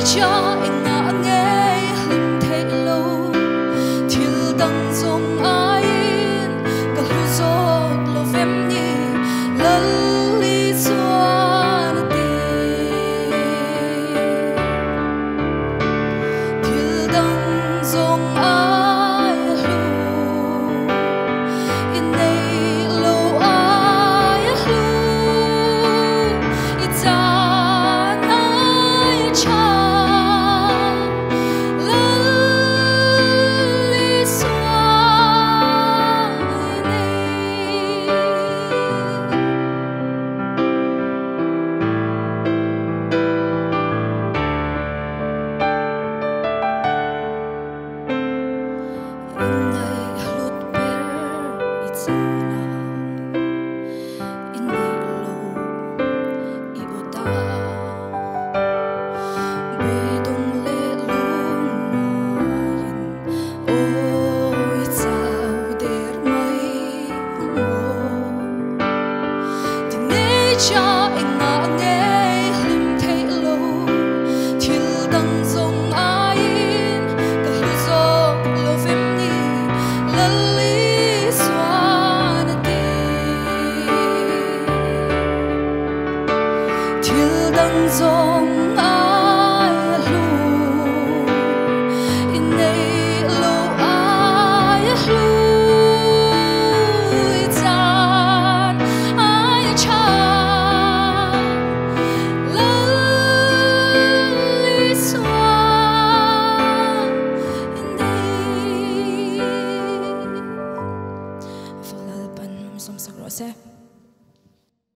cho anh ngã nghe hình thể lâu thiêu đăng dòng ai cả lu gió lo vem ni lal li xuan ti thiêu đăng dòng ai lu in đây lâu ai lu it's cho anh ngã nghe hình thể lâu thiêu đăng dòng ai cả lu gió lo vem ni lal li xuan ti thiêu đăng dòng